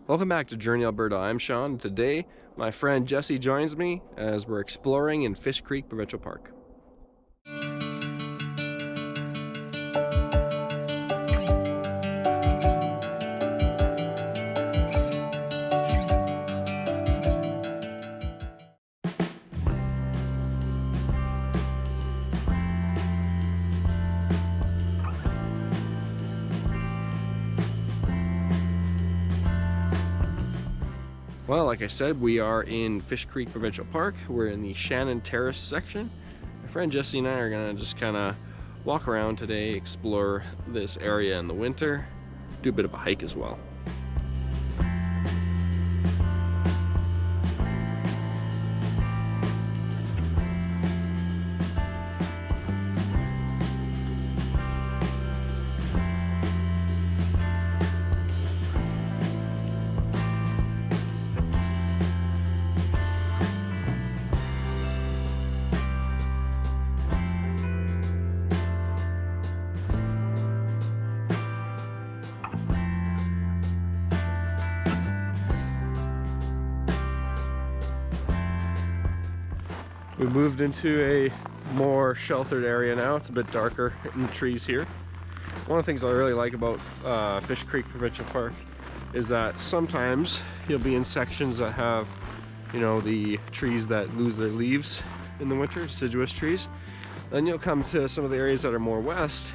Welcome back to Journey Alberta. I'm Sean, and today my friend Jesse joins me as we're exploring in Fish Creek Provincial Park. Well, like I said, we are in Fish Creek Provincial Park. We're in the Shannon Terrace section. My friend Jesse and I are gonna just kind of walk around today, explore this area in the winter, do a bit of a hike as well. We moved into a more sheltered area now. It's a bit darker in the trees here. One of the things I really like about Fish Creek Provincial Park is that sometimes you'll be in sections that have, you know, the trees that lose their leaves in the winter, deciduous trees. Then you'll come to some of the areas that are more west,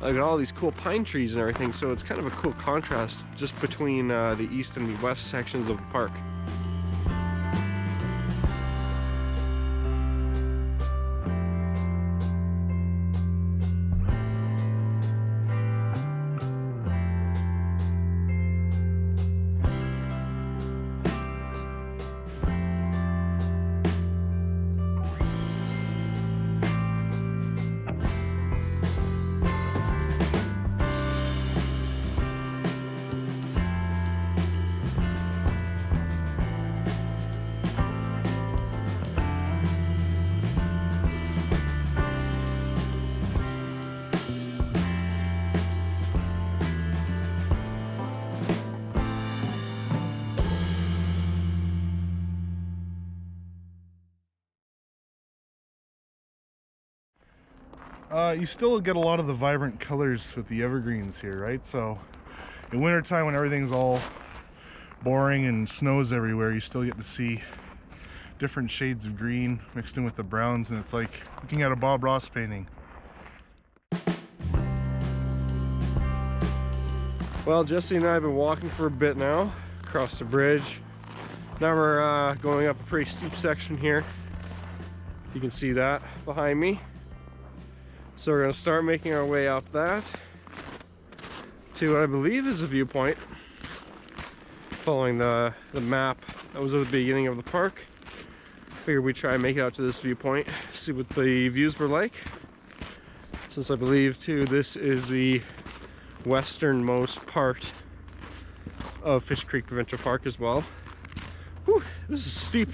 like all these cool pine trees and everything. So it's kind of a cool contrast just between the east and the west sections of the park. You still get a lot of the vibrant colors with the evergreens here, right? So in wintertime, when everything's all boring and snows everywhere, you still get to see different shades of green mixed in with the browns, and it's like looking at a Bob Ross painting. Well, Jesse and I have been walking for a bit now, across the bridge. Now we're going up a pretty steep section here. You can see that behind me. So we're going to start making our way up that to what I believe is a viewpoint, following the map that was at the beginning of the park. Figured we'd try and make it out to this viewpoint, see what the views were like, since I believe too this is the westernmost part of Fish Creek Provincial Park as well. Whew, this is steep.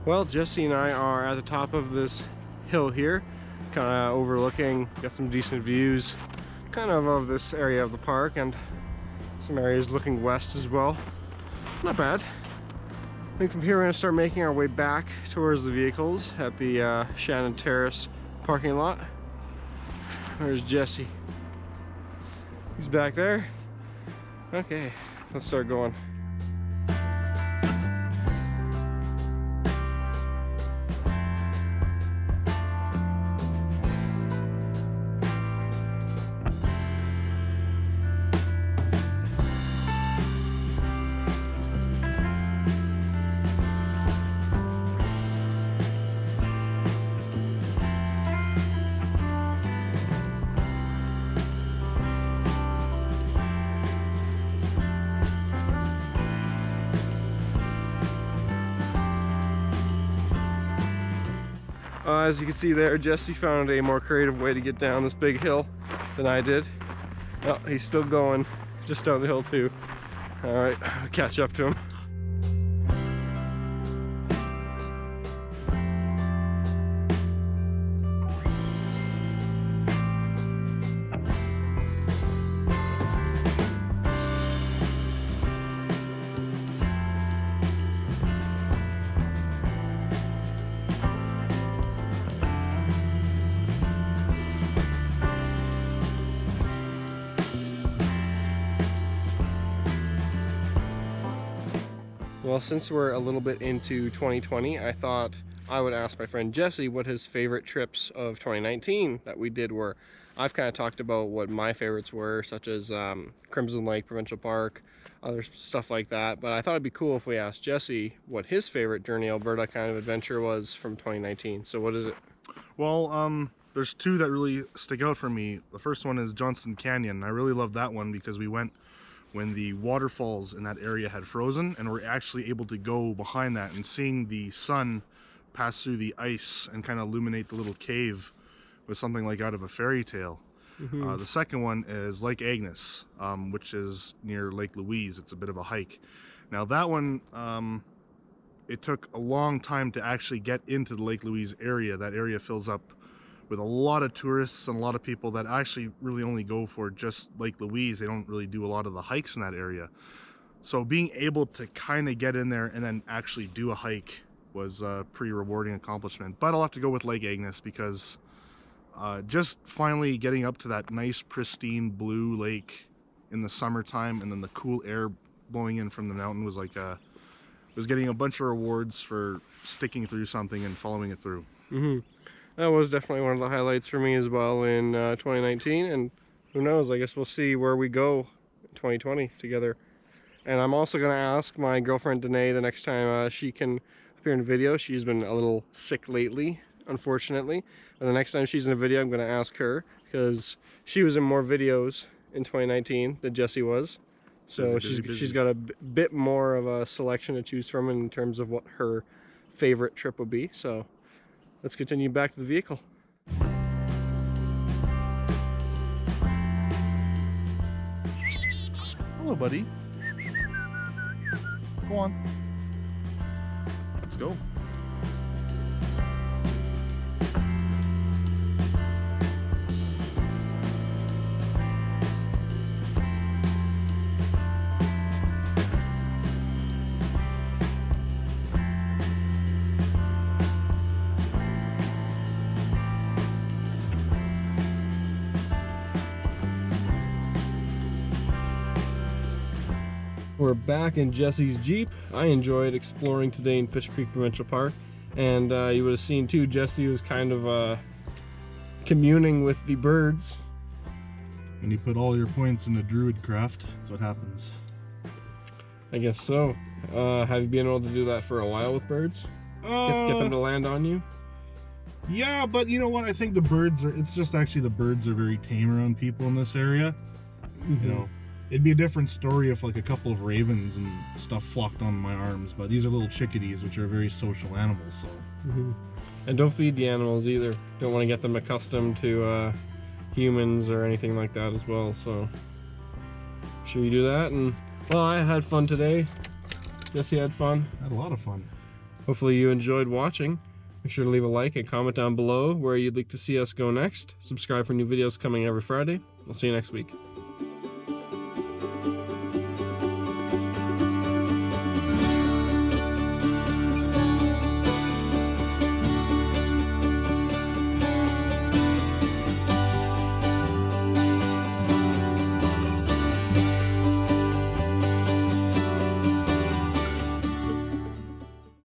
Well, Jesse and I are at the top of this hill here, kind of overlooking, got some decent views kind of this area of the park, and some areas looking west as well. Not bad. I think from here we're going to start making our way back towards the vehicles at the Shannon Terrace parking lot. There's Jesse. He's back there. Okay, let's start going. As you can see there, Jesse found a more creative way to get down this big hill than I did. Oh, he's still going just down the hill too. All right, I'll catch up to him. Well, since we're a little bit into 2020, I thought I would ask my friend Jesse what his favorite trips of 2019 that we did were. I've kind of talked about what my favorites were, such as Crimson Lake Provincial Park, other stuff like that, but I thought it'd be cool if we asked Jesse what his favorite Journey Alberta kind of adventure was from 2019. So what is it? Well, there's two that really stick out for me. The first one is Johnston Canyon. I really loved that one because we went when the waterfalls in that area had frozen, and we're actually able to go behind that and seeing the sun pass through the ice and kind of illuminate the little cave was something like out of a fairy tale. The second one is Lake Agnes, which is near Lake Louise. It's a bit of a hike. Now that one, it took a long time to actually get into the Lake Louise area. That area fills up with a lot of tourists and a lot of people that actually really only go for just Lake Louise. They don't really do a lot of the hikes in that area. So being able to kind of get in there and then actually do a hike was a pretty rewarding accomplishment. But I'll have to go with Lake Agnes because just finally getting up to that nice pristine blue lake in the summertime and then the cool air blowing in from the mountain was like was getting a bunch of rewards for sticking through something and following it through. That was definitely one of the highlights for me as well in 2019, and who knows, I guess we'll see where we go in 2020 together. And I'm also going to ask my girlfriend Danae the next time she can appear in a video. She's been a little sick lately, unfortunately, and the next time she's in a video I'm going to ask her, because she was in more videos in 2019 than Jesse was, so she's got a bit more of a selection to choose from in terms of what her favorite trip would be. So let's continue back to the vehicle. Hello, buddy. Go on. Let's go. We're back in Jesse's Jeep. I enjoyed exploring today in Fish Creek Provincial Park, and you would have seen too, Jesse was kind of communing with the birds. When you put all your points into Druidcraft, that's what happens. I guess so. Have you been able to do that for a while with birds? Get them to land on you? Yeah, but you know what? I think the birds are, it's just actually the birds are very tame around people in this area. You know, it'd be a different story if like a couple of ravens and stuff flocked on my arms, but these are little chickadees, which are very social animals, so. And don't feed the animals either. Don't want to get them accustomed to humans or anything like that as well, so sure you do that. And well, I had fun today. Jesse had fun. I had a lot of fun. Hopefully you enjoyed watching. Make sure to leave a like and comment down below where you'd like to see us go next. Subscribe for new videos coming every Friday. I'll see you next week.